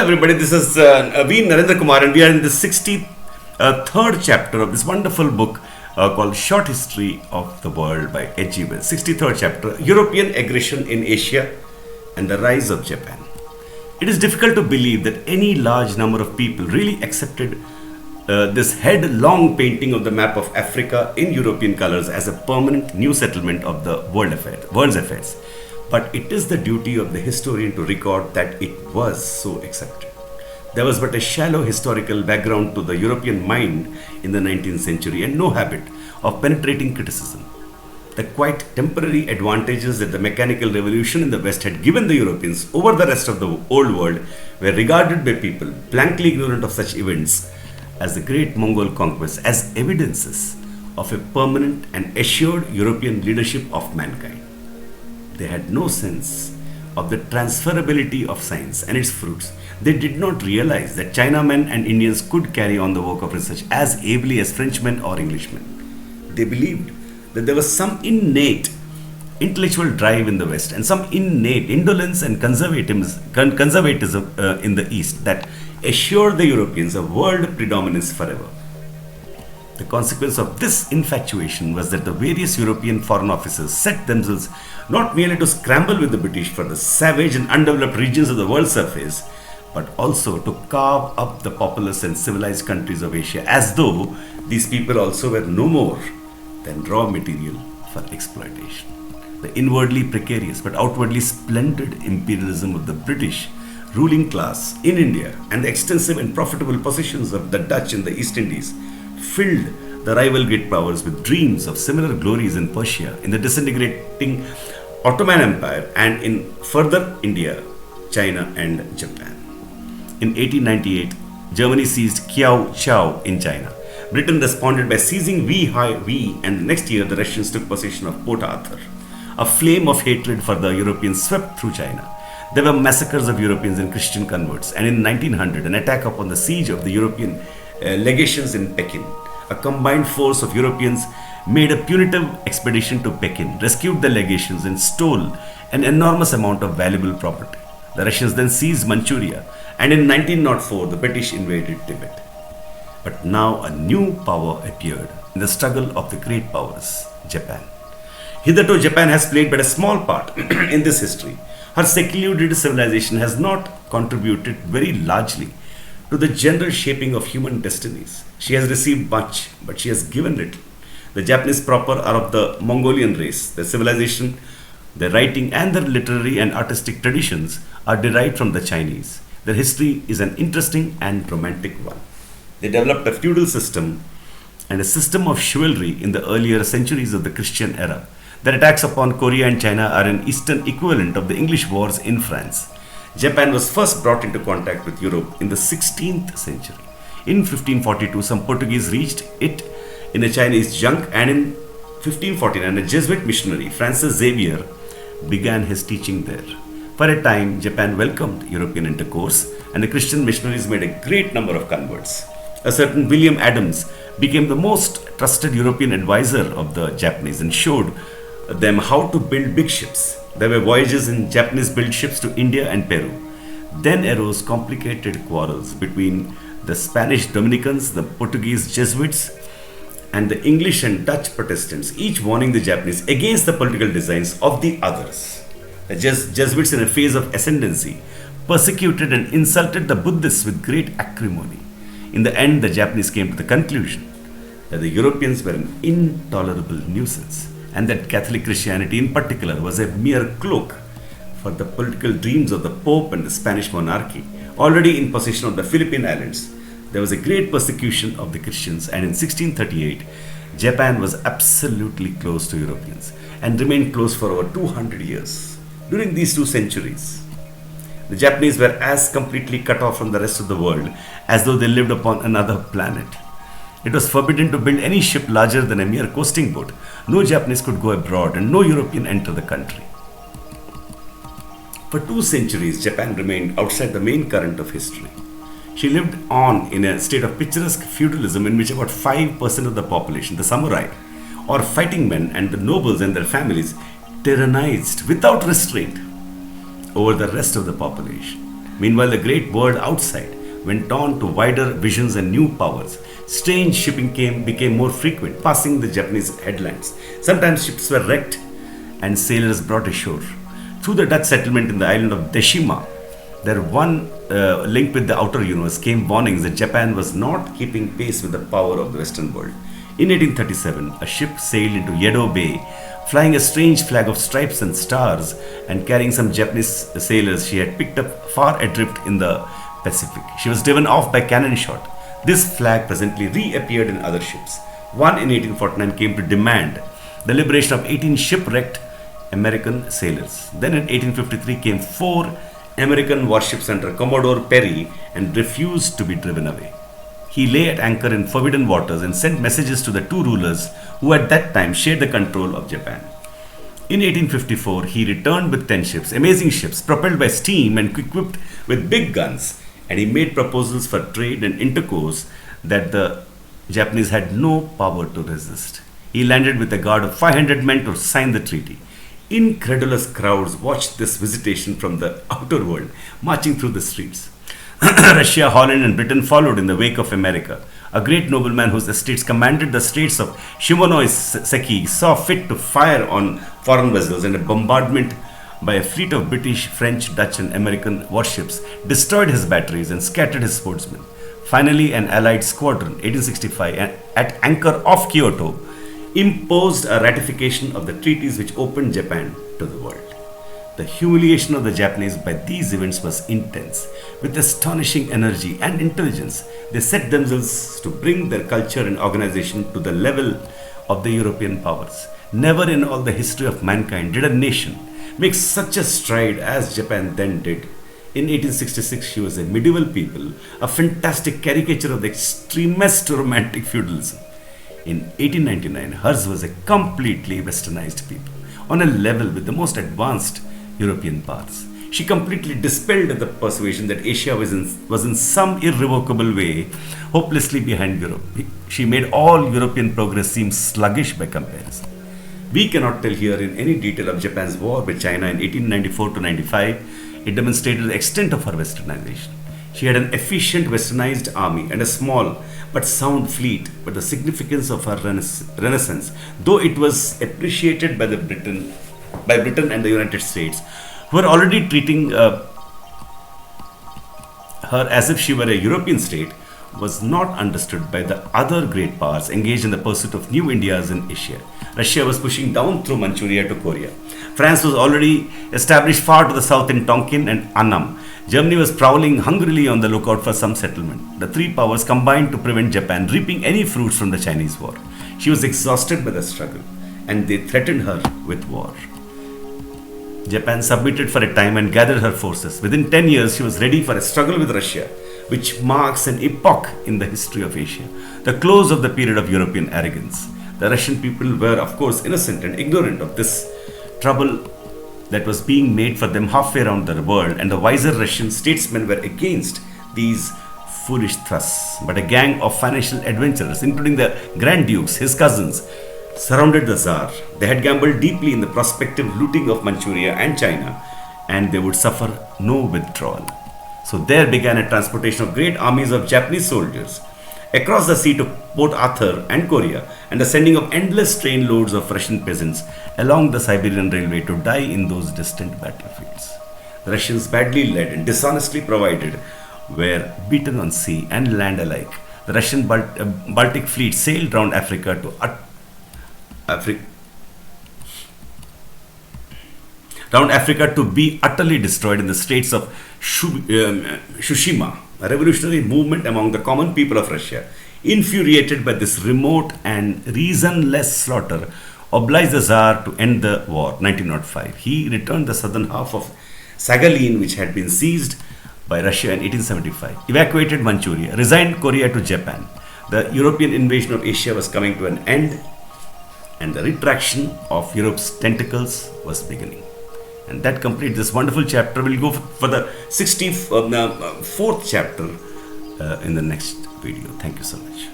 everybody, this is V. Narendra Kumar, and we are in the 63rd chapter of this wonderful book called Short History of the World by H.G. Wells. 63rd chapter, European Aggression in Asia and the Rise of Japan. It is difficult to believe that any large number of people really accepted this headlong painting of the map of Africa in European colors as a permanent new settlement of the world's affairs. But it is the duty of the historian to record that it was so accepted. There was but a shallow historical background to the European mind in the 19th century and no habit of penetrating criticism. The quite temporary advantages that the mechanical revolution in the West had given the Europeans over the rest of the old world were regarded by people blankly ignorant of such events as the great Mongol conquests as evidences of a permanent and assured European leadership of mankind. They had no sense of the transferability of science and its fruits. They did not realize that Chinamen and Indians could carry on the work of research as ably as Frenchmen or Englishmen. They believed that there was some innate intellectual drive in the West and some innate indolence and conservatism in the East that assured the Europeans a world predominance forever. The consequence of this infatuation was that the various European foreign officers set themselves not merely to scramble with the British for the savage and undeveloped regions of the world's surface, but also to carve up the populous and civilized countries of Asia as though these people also were no more than raw material for exploitation. The inwardly precarious but outwardly splendid imperialism of the British ruling class in India and the extensive and profitable possessions of the Dutch in the East Indies filled the rival great powers with dreams of similar glories in Persia, in the disintegrating Ottoman Empire, and in further India, China, and Japan. In 1898, Germany seized Kiao Chau in China. Britain responded by seizing Weihai, and the next year the Russians took possession of Port Arthur. A flame of hatred for the Europeans swept through China. There were massacres of Europeans and Christian converts, and in 1900, an attack upon the siege of the European legations in Pekin. A combined force of Europeans made a punitive expedition to Pekin, rescued the legations, and stole an enormous amount of valuable property. The Russians then seized Manchuria, and in 1904, the British invaded Tibet. But now a new power appeared in the struggle of the great powers, Japan. Hitherto, Japan has played but a small part in this history. Her secluded civilization has not contributed very largely to the general shaping of human destinies. She has received much, but she has given little. The Japanese proper are of the Mongolian race. Their civilization, their writing, and their literary and artistic traditions are derived from the Chinese. Their history is an interesting and romantic one. They developed a feudal system and a system of chivalry in the earlier centuries of the Christian era. Their attacks upon Korea and China are an Eastern equivalent of the English wars in France. Japan was first brought into contact with Europe in the 16th century. In 1542, some Portuguese reached it in a Chinese junk, and in 1549, a Jesuit missionary, Francis Xavier, began his teaching there. For a time, Japan welcomed European intercourse, and the Christian missionaries made a great number of converts. A certain William Adams became the most trusted European advisor of the Japanese and showed them how to build big ships. There were voyages in Japanese-built ships to India and Peru. Then arose complicated quarrels between the Spanish Dominicans, the Portuguese Jesuits, and the English and Dutch Protestants, each warning the Japanese against the political designs of the others. The Jesuits, in a phase of ascendancy, persecuted and insulted the Buddhists with great acrimony. In the end, the Japanese came to the conclusion that the Europeans were an intolerable nuisance, and that Catholic Christianity in particular was a mere cloak for the political dreams of the Pope and the Spanish monarchy. Already in possession of the Philippine Islands, there was a great persecution of the Christians, and in 1638, Japan was absolutely closed to Europeans and remained closed for over 200 years. During these 2 centuries, the Japanese were as completely cut off from the rest of the world as though they lived upon another planet. It was forbidden to build any ship larger than a mere coasting boat. No Japanese could go abroad and no European enter the country. For 2 centuries, Japan remained outside the main current of history. She lived on in a state of picturesque feudalism in which about 5% of the population, the samurai, or fighting men, and the nobles and their families, tyrannized without restraint over the rest of the population. Meanwhile, the great world outside went on to wider visions and new powers. Strange shipping became more frequent, passing the Japanese headlands. Sometimes ships were wrecked and sailors brought ashore. Through the Dutch settlement in the island of Deshima, their one link with the outer universe, came warnings that Japan was not keeping pace with the power of the Western world. In 1837, a ship sailed into Yedo Bay, flying a strange flag of stripes and stars and carrying some Japanese sailors she had picked up far adrift in the Pacific. She was driven off by cannon shot. This flag presently reappeared in other ships. One in 1849 came to demand the liberation of 18 shipwrecked American sailors. Then in 1853 came 4 American warships under Commodore Perry and refused to be driven away. He lay at anchor in forbidden waters and sent messages to the 2 rulers who at that time shared the control of Japan. In 1854, he returned with 10 ships, amazing ships, propelled by steam and equipped with big guns, and he made proposals for trade and intercourse that the Japanese had no power to resist. He landed with a guard of 500 men to sign the treaty. Incredulous crowds watched this visitation from the outer world, marching through the streets. Russia, Holland, and Britain followed in the wake of America. A great nobleman whose estates commanded the straits of Shimonoseki saw fit to fire on foreign vessels, and a bombardment by a fleet of British, French, Dutch, and American warships destroyed his batteries and scattered his sportsmen. Finally, an Allied squadron, 1865, at anchor off Kyoto, imposed a ratification of the treaties which opened Japan to the world. The humiliation of the Japanese by these events was intense. With astonishing energy and intelligence, they set themselves to bring their culture and organization to the level of the European powers. Never in all the history of mankind did a nation make such a stride as Japan then did. In 1866, she was a medieval people, a fantastic caricature of the extremist romantic feudalism. In 1899, hers was a completely westernized people, on a level with the most advanced European powers. She completely dispelled the persuasion that Asia was in some irrevocable way hopelessly behind Europe. She made all European progress seem sluggish by comparison. We cannot tell here in any detail of Japan's war with China in 1894 to 95. It demonstrated the extent of her westernization. She had an efficient westernized army and a small but sound fleet, but the significance of her renaissance, though it was appreciated by Britain and the United States, who were already treating her as if she were a European state, was not understood by the other great powers engaged in the pursuit of new Indias in Asia. Russia was pushing down through Manchuria to Korea. France was already established far to the south in Tonkin and Annam. Germany was prowling hungrily on the lookout for some settlement. The 3 powers combined to prevent Japan reaping any fruits from the Chinese war. She was exhausted by the struggle, and they threatened her with war. Japan submitted for a time and gathered her forces. Within 10 years, she was ready for a struggle with Russia, which marks an epoch in the history of Asia, the close of the period of European arrogance. The Russian people were, of course, innocent and ignorant of this trouble that was being made for them halfway around the world, and the wiser Russian statesmen were against these foolish thrusts. But a gang of financial adventurers, including the Grand Dukes, his cousins, surrounded the Tsar. They had gambled deeply in the prospective looting of Manchuria and China, and they would suffer no withdrawal. So there began a transportation of great armies of Japanese soldiers across the sea to Port Arthur and Korea, and the sending of endless train loads of Russian peasants along the Siberian railway to die in those distant battlefields. The Russians, badly led and dishonestly provided, were beaten on sea and land alike. The Russian Baltic fleet sailed round Africa to be utterly destroyed in the straits of Tsushima. A revolutionary movement among the common people of Russia, infuriated by this remote and reasonless slaughter, obliged the Tsar to end the war. 1905. He returned the southern half of Sakhalin, which had been seized by Russia in 1875, evacuated Manchuria, resigned Korea to Japan. The European invasion of Asia was coming to an end, and the retraction of Europe's tentacles was beginning. And that completes this wonderful chapter. We'll go for the 64th chapter in the next video. Thank you so much.